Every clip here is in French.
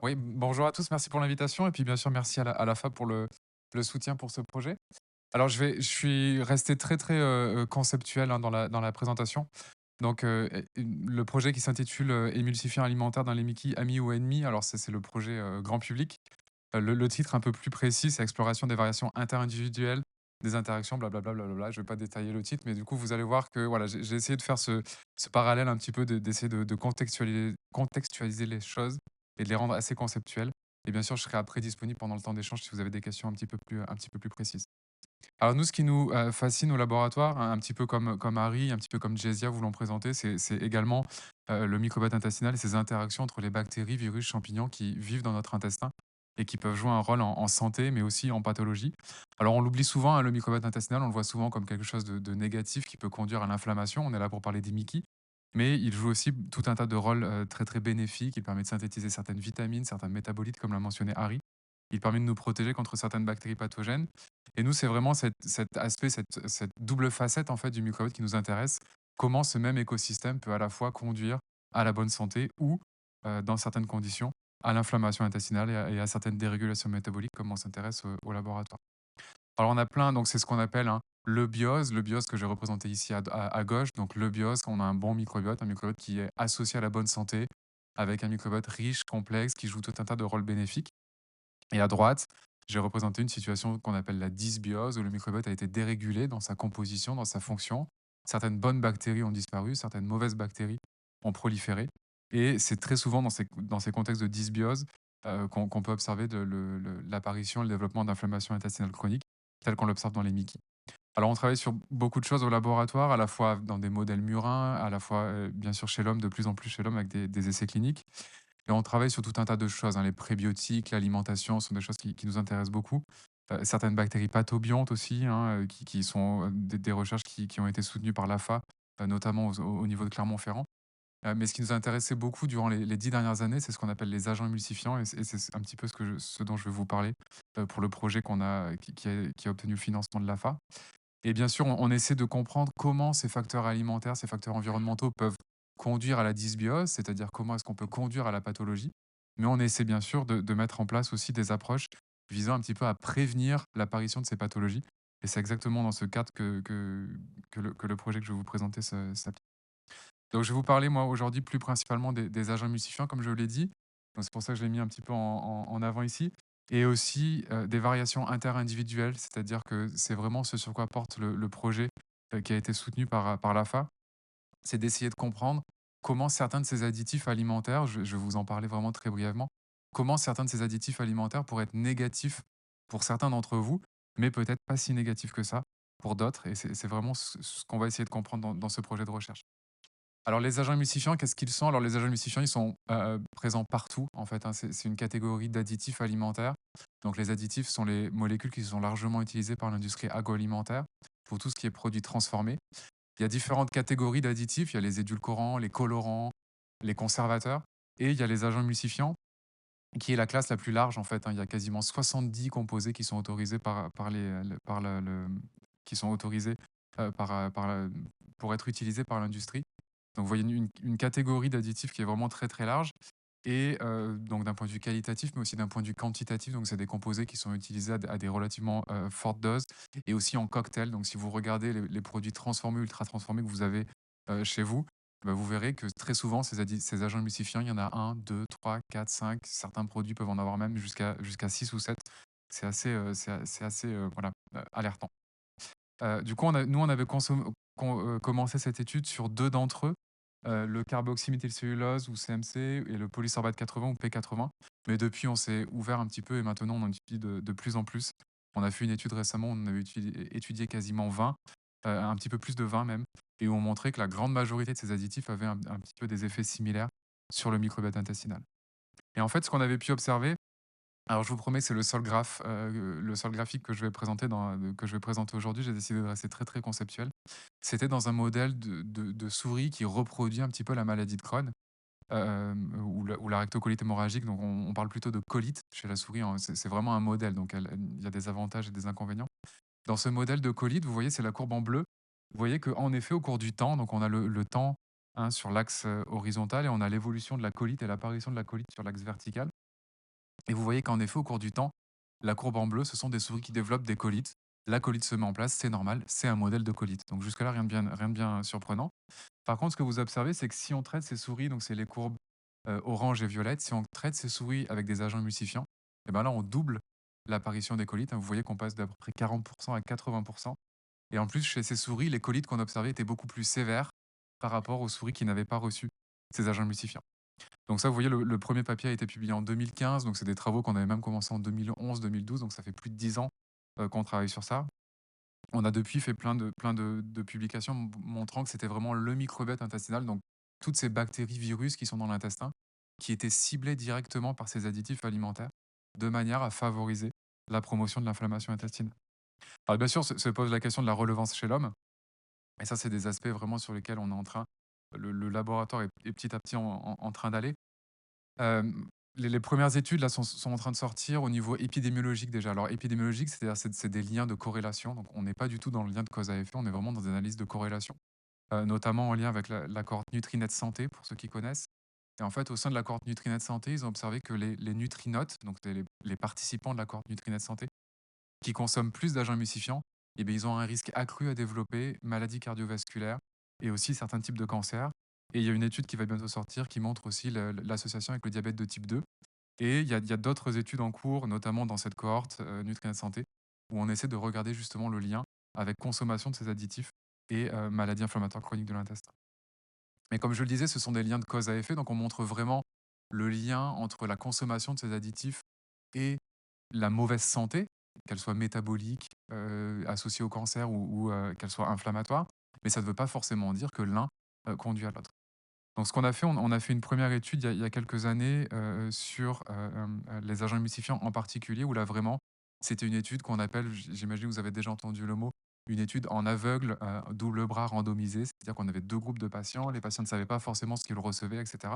Oui, bonjour à tous, merci pour l'invitation et puis bien sûr merci à la FA pour le soutien pour ce projet. Alors je suis resté très, très, conceptuel, hein, dans la présentation. Donc, le projet qui s'intitule, «Émulsifiant alimentaire dans les Mickey, amis ou ennemis», alors c'est le projet, grand public. Le titre un peu plus précis, c'est «Exploration des variations interindividuelles des interactions blablabla». Je vais pas détailler le titre, mais du coup vous allez voir que voilà, j'ai essayé de faire ce parallèle un petit peu, d'essayer de contextualiser les choses et de les rendre assez conceptuelles et bien sûr je serai après disponible pendant le temps d'échange si vous avez des questions un petit peu plus précises. Alors nous, ce qui nous, fascine au laboratoire, un petit peu comme Harry, un petit peu comme Jessia vous l'ont présenté, c'est également, le microbiote intestinal et ses interactions entre les bactéries, virus, champignons qui vivent dans notre intestin et qui peuvent jouer un rôle en santé, mais aussi en pathologie. Alors on l'oublie souvent, hein, le microbiote intestinal, on le voit souvent comme quelque chose de négatif qui peut conduire à l'inflammation. On est là pour parler des Mickey, mais il joue aussi tout un tas de rôles, très, très bénéfiques. Il permet de synthétiser certaines vitamines, certains métabolites, comme l'a mentionné Harry. Il permet de nous protéger contre certaines bactéries pathogènes et nous, c'est vraiment cet aspect, cette double facette, en fait, du microbiote qui nous intéresse. Comment ce même écosystème peut à la fois conduire à la bonne santé ou, dans certaines conditions, à l'inflammation intestinale et à certaines dérégulations métaboliques, comme on s'intéresse au laboratoire. Alors on a plein, donc c'est ce qu'on appelle, hein, le biose que j'ai représenté ici à gauche. Donc le biose, on a un microbiote qui est associé à la bonne santé, avec un microbiote riche, complexe, qui joue tout un tas de rôles bénéfiques. Et à droite, j'ai représenté une situation qu'on appelle la dysbiose, où le microbiote a été dérégulé dans sa composition, dans sa fonction. Certaines bonnes bactéries ont disparu, certaines mauvaises bactéries ont proliféré. Et c'est très souvent dans ces contextes de dysbiose qu'on peut observer l'apparition et le développement d'inflammation intestinale chronique, tel qu'on l'observe dans les Mickey. Alors on travaille sur beaucoup de choses au laboratoire, à la fois dans des modèles murins, à la fois bien sûr chez l'homme, de plus en plus chez l'homme avec des essais cliniques. Et on travaille sur tout un tas de choses, hein. Les prébiotiques, l'alimentation sont des choses qui nous intéressent beaucoup. Certaines bactéries pathobiontes aussi, hein, qui sont, des recherches qui ont été soutenues par l'AFA, notamment au niveau de Clermont-Ferrand. Mais ce qui nous a intéressé beaucoup durant les 10 dernières années, c'est ce qu'on appelle les agents émulsifiants et c'est un petit peu ce dont je vais vous parler, pour le projet qu'on a qui a obtenu le financement de l'AFA. Et bien sûr, on essaie de comprendre comment ces facteurs alimentaires, ces facteurs environnementaux peuvent conduire à la dysbiose, c'est-à-dire comment est-ce qu'on peut conduire à la pathologie. Mais on essaie bien sûr de mettre en place aussi des approches visant un petit peu à prévenir l'apparition de ces pathologies. Et c'est exactement dans ce cadre que le projet que je vais vous présenter s'applique. Donc je vais vous parler, moi, aujourd'hui, plus principalement des agents emulsifiants, comme je l'ai dit. Donc c'est pour ça que je l'ai mis un petit peu en avant ici. Et aussi des variations interindividuelles, c'est-à-dire que c'est vraiment ce sur quoi porte le projet qui a été soutenu par l'AFA, c'est d'essayer de comprendre comment certains de ces additifs alimentaires, je vais vous en parler vraiment très brièvement, comment certains de ces additifs alimentaires pourraient être négatifs pour certains d'entre vous, mais peut-être pas si négatifs que ça pour d'autres. Et c'est vraiment ce qu'on va essayer de comprendre dans ce projet de recherche. Alors les agents émulsifiants, qu'est-ce qu'ils sont? Alors les agents émulsifiants, ils sont, présents partout en fait, hein. C'est une catégorie d'additifs alimentaires. Donc les additifs sont les molécules qui sont largement utilisées par l'industrie agroalimentaire pour tout ce qui est produits transformés. Il y a différentes catégories d'additifs, il y a les édulcorants, les colorants, les conservateurs et il y a les agents emulsifiants qui est la classe la plus large en fait, hein. Il y a quasiment 70 composés qui sont autorisés par les le par le qui sont autorisés, pour être utilisés par l'industrie. Donc vous voyez une catégorie d'additifs qui est vraiment très, très large et donc d'un point de vue qualitatif, mais aussi d'un point de vue quantitatif. Donc c'est des composés qui sont utilisés à des relativement, fortes doses et aussi en cocktail. Donc si vous regardez les produits transformés, ultra transformés que vous avez, chez vous, bah, vous verrez que très souvent ces agents emulsifiants, il y en a un, deux, trois, quatre, 5. Certains produits peuvent en avoir même jusqu'à 6 ou 7. C'est assez, voilà, alertant. Du coup, on avait commencé cette étude sur 2 d'entre eux, le carboxyméthylcellulose ou CMC et le polysorbate 80 ou P80. Mais depuis, on s'est ouvert un petit peu et maintenant on en étudie de plus en plus. On a fait une étude récemment, on avait étudié quasiment 20, un petit peu plus de 20 même, et on montrait que la grande majorité de ces additifs avaient un petit peu des effets similaires sur le microbiote intestinal. Et en fait, ce qu'on avait pu observer, alors je vous promets, c'est le seul graphique que je vais présenter que je vais présenter aujourd'hui. J'ai décidé de rester très, très conceptuel. C'était dans un modèle de souris qui reproduit un petit peu la maladie de Crohn, ou la rectocolite hémorragique. Donc on parle plutôt de colite chez la souris, hein. C'est vraiment un modèle, donc il y a des avantages et des inconvénients. Dans ce modèle de colite, vous voyez, c'est la courbe en bleu. Vous voyez qu'en effet, au cours du temps, donc on a le temps, hein, sur l'axe, horizontal et on a l'évolution de la colite et l'apparition de la colite sur l'axe vertical. Et vous voyez qu'en effet, au cours du temps, la courbe en bleu, ce sont des souris qui développent des colites. La colite se met en place, c'est normal, c'est un modèle de colite. Donc jusque-là, rien de bien surprenant. Par contre, ce que vous observez, c'est que si on traite ces souris, donc c'est les courbes orange et violette, si on traite ces souris avec des agents émulsifiants, et ben là, on double l'apparition des colites, hein. Vous voyez qu'on passe d'à peu près 40% à 80%. Et en plus, chez ces souris, les colites qu'on observait étaient beaucoup plus sévères par rapport aux souris qui n'avaient pas reçu ces agents émulsifiants. Donc ça, vous voyez, le premier papier a été publié en 2015, donc c'est des travaux qu'on avait même commencé en 2011-2012, donc ça fait plus de 10 ans qu'on travaille sur ça. On a depuis fait plein de publications montrant que c'était vraiment le microbiote intestinal, donc toutes ces bactéries, virus qui sont dans l'intestin, qui étaient ciblés directement par ces additifs alimentaires, de manière à favoriser la promotion de l'inflammation intestinale. Alors bien sûr, se pose la question de la relevance chez l'homme, et ça, c'est des aspects vraiment sur lesquels on est en train, le laboratoire est petit à petit en train d'aller. Les premières études là sont en train de sortir au niveau épidémiologique déjà. Alors épidémiologique, c'est-à-dire c'est des liens de corrélation, donc on n'est pas du tout dans le lien de cause à effet, on est vraiment dans des analyses de corrélation, notamment en lien avec la cohorte Nutrinet Santé pour ceux qui connaissent. Et en fait, au sein de la cohorte Nutrinet Santé, ils ont observé que les nutrinotes, donc c'est les participants de la cohorte Nutrinet Santé, qui consomment plus d'agents émulsifiants, eh bien, ils ont un risque accru à développer maladies cardiovasculaires et aussi certains types de cancers. Et il y a une étude qui va bientôt sortir qui montre aussi l'association avec le diabète de type 2. Et il y a d'autres études en cours, notamment dans cette cohorte Nutrient Santé, où on essaie de regarder justement le lien avec consommation de ces additifs et maladies inflammatoires chroniques de l'intestin. Mais comme je le disais, ce sont des liens de cause à effet, donc on montre vraiment le lien entre la consommation de ces additifs et la mauvaise santé, qu'elle soit métabolique, associée au cancer ou qu'elle soit inflammatoire. Mais ça ne veut pas forcément dire que l'un conduit à l'autre. Donc ce qu'on a fait, on a fait une première étude il y a quelques années sur les agents émulsifiants en particulier, où là vraiment, c'était une étude qu'on appelle, j'imagine que vous avez déjà entendu le mot, une étude en aveugle, double bras randomisé, c'est-à-dire qu'on avait deux groupes de patients, les patients ne savaient pas forcément ce qu'ils recevaient, etc.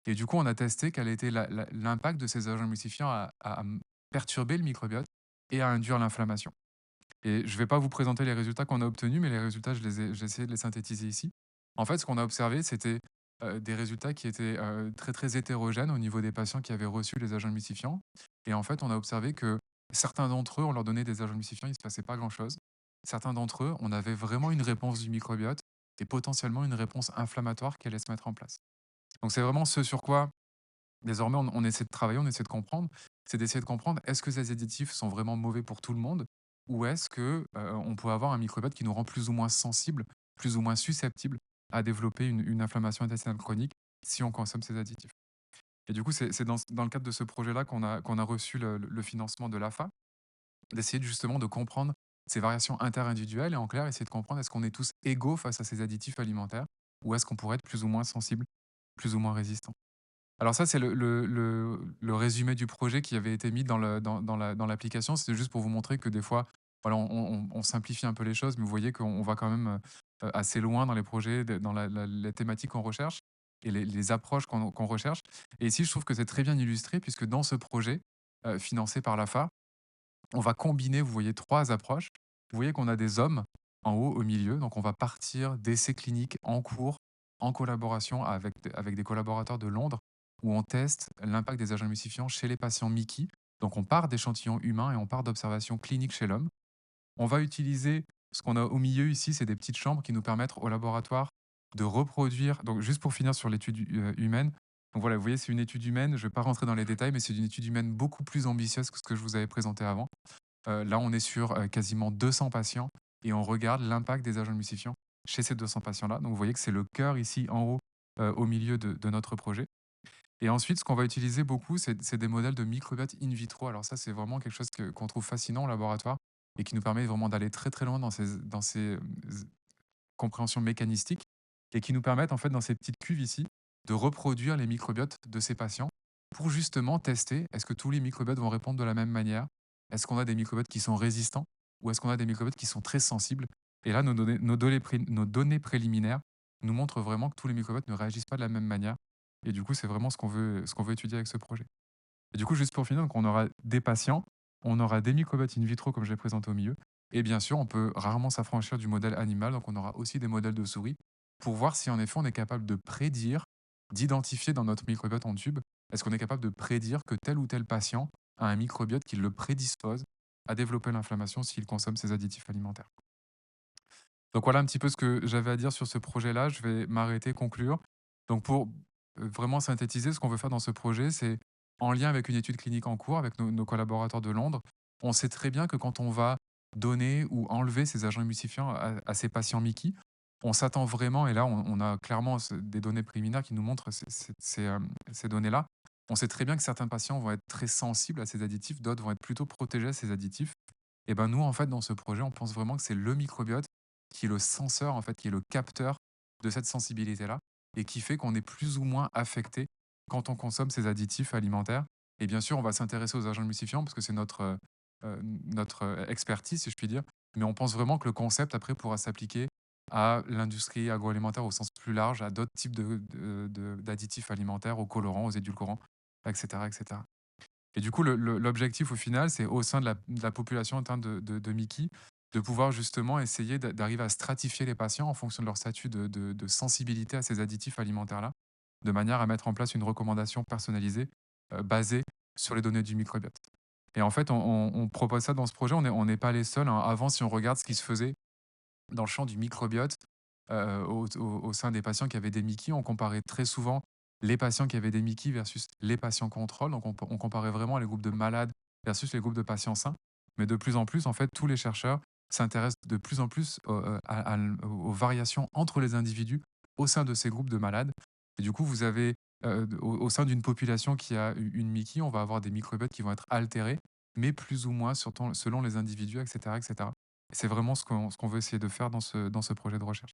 Et du coup, on a testé quel était l'impact de ces agents émulsifiants à perturber le microbiote et à induire l'inflammation. Et je ne vais pas vous présenter les résultats qu'on a obtenus, mais les résultats, j'ai essayé de les synthétiser ici. En fait, ce qu'on a observé, c'était des résultats qui étaient très, très hétérogènes au niveau des patients qui avaient reçu les agents émulsifiants. Et en fait, on a observé que certains d'entre eux, on leur donnait des agents émulsifiants, il ne se passait pas grand-chose. Certains d'entre eux, on avait vraiment une réponse du microbiote et potentiellement une réponse inflammatoire qui allait se mettre en place. Donc c'est vraiment ce sur quoi désormais on essaie de travailler, on essaie de comprendre. C'est d'essayer de comprendre, est-ce que ces additifs sont vraiment mauvais pour tout le monde? Ou est-ce que on peut avoir un microbiote qui nous rend plus ou moins sensible, plus ou moins susceptible à développer une inflammation intestinale chronique si on consomme ces additifs? Et du coup, c'est dans le cadre de ce projet-là qu'on a reçu le financement de l'AFA, d'essayer justement de comprendre ces variations interindividuelles et en clair, essayer de comprendre est-ce qu'on est tous égaux face à ces additifs alimentaires ou est-ce qu'on pourrait être plus ou moins sensible, plus ou moins résistant. Alors ça, c'est le résumé du projet qui avait été mis dans l'application. C'était juste pour vous montrer que des fois, voilà, on simplifie un peu les choses, mais vous voyez qu'on va quand même, assez loin dans les projets, dans les thématiques qu'on recherche et les approches qu'on recherche. Et ici, je trouve que c'est très bien illustré puisque dans ce projet, financé par l'AFA, on va combiner, vous voyez, 3 approches. Vous voyez qu'on a des hommes en haut, au milieu, donc on va partir d'essais cliniques en cours, en collaboration avec des collaborateurs de Londres, où on teste l'impact des agents émulsifiants chez les patients Mickey. Donc on part d'échantillons humains et on part d'observations cliniques chez l'homme. On va utiliser ce qu'on a au milieu ici, c'est des petites chambres qui nous permettent au laboratoire de reproduire. Donc juste pour finir sur l'étude humaine, donc voilà, vous voyez, c'est une étude humaine. Je ne vais pas rentrer dans les détails, mais c'est une étude humaine beaucoup plus ambitieuse que ce que je vous avais présenté avant. Là, on est sur quasiment 200 patients et on regarde l'impact des agents émulsifiants chez ces 200 patients-là. Donc, vous voyez que c'est le cœur ici en haut, au milieu de notre projet. Et ensuite, ce qu'on va utiliser beaucoup, c'est des modèles de microbiote in vitro. Alors ça, c'est vraiment quelque chose qu'on trouve fascinant au laboratoire et qui nous permet vraiment d'aller très très loin dans ces compréhensions mécanistiques et qui nous permettent en fait dans ces petites cuves ici de reproduire les microbiotes de ces patients pour justement tester est-ce que tous les microbiotes vont répondre de la même manière? Est-ce qu'on a des microbiotes qui sont résistants ou est-ce qu'on a des microbiotes qui sont très sensibles? Et là, nos données préliminaires nous montrent vraiment que tous les microbiotes ne réagissent pas de la même manière. Et du coup, c'est vraiment ce qu'on veut étudier avec ce projet. Et du coup, juste pour finir, donc on aura des patients, on aura des microbiotes in vitro comme je l'ai présenté au milieu, et bien sûr, on peut rarement s'affranchir du modèle animal, donc on aura aussi des modèles de souris pour voir si en effet on est capable de prédire, d'identifier dans notre microbiote en tube est-ce qu'on est capable de prédire que tel ou tel patient a un microbiote qui le prédispose à développer l'inflammation s'il consomme ces additifs alimentaires? Donc voilà un petit peu ce que j'avais à dire sur ce projet-là. Je vais m'arrêter, conclure. Donc pour vraiment synthétiser, ce qu'on veut faire dans ce projet, c'est en lien avec une étude clinique en cours avec nos collaborateurs de Londres. On sait très bien que quand on va donner ou enlever ces agents émulsifiants à ces patients Mickey, on s'attend vraiment, et là on a clairement des données préliminaires qui nous montrent ces données-là. On sait très bien que certains patients vont être très sensibles à ces additifs, d'autres vont être plutôt protégés à ces additifs. Et ben nous, en fait, dans ce projet, on pense vraiment que c'est le microbiote qui est le senseur, en fait, qui est le capteur de cette sensibilité-là et qui fait qu'on est plus ou moins affecté quand on consomme ces additifs alimentaires. Et bien sûr, on va s'intéresser aux agents émulsifiants parce que c'est notre expertise, si je puis dire. Mais on pense vraiment que le concept, après, pourra s'appliquer à l'industrie agroalimentaire au sens plus large, à d'autres types d'additifs alimentaires, aux colorants, aux édulcorants, etc., etc. Et du coup, l'objectif au final, c'est au sein de la population atteinte de Mickey, de pouvoir justement essayer d'arriver à stratifier les patients en fonction de leur statut de sensibilité à ces additifs alimentaires-là, de manière à mettre en place une recommandation personnalisée, basée sur les données du microbiote. Et en fait, on propose ça dans ce projet, on n'est pas les seuls, hein. Avant, si on regarde ce qui se faisait dans le champ du microbiote, au sein des patients qui avaient des Mickey, on comparait très souvent les patients qui avaient des Mickey versus les patients contrôle. Donc on comparait vraiment les groupes de malades versus les groupes de patients sains. Mais de plus en plus, en fait, tous les chercheurs s'intéressent de plus en plus aux variations entre les individus au sein de ces groupes de malades. Et du coup, vous avez, au sein d'une population qui a une Mickey, on va avoir des microbiotes qui vont être altérés, mais plus ou moins selon les individus, etc., etc. C'est vraiment ce qu'on veut essayer de faire dans ce projet de recherche.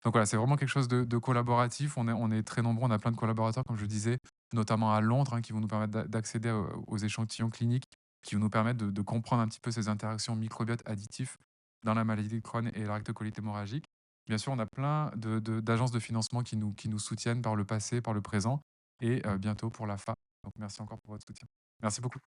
Donc voilà, c'est vraiment quelque chose de collaboratif. On est très nombreux, on a plein de collaborateurs, comme je le disais, notamment à Londres, hein, qui vont nous permettre d'accéder aux échantillons cliniques, qui vont nous permettre de comprendre un petit peu ces interactions microbiote additifs dans la maladie de Crohn et la rectocolite hémorragique. Bien sûr, on a plein d'agences de financement qui nous soutiennent par le passé, par le présent et bientôt pour la fin. Donc merci encore pour votre soutien. Merci beaucoup.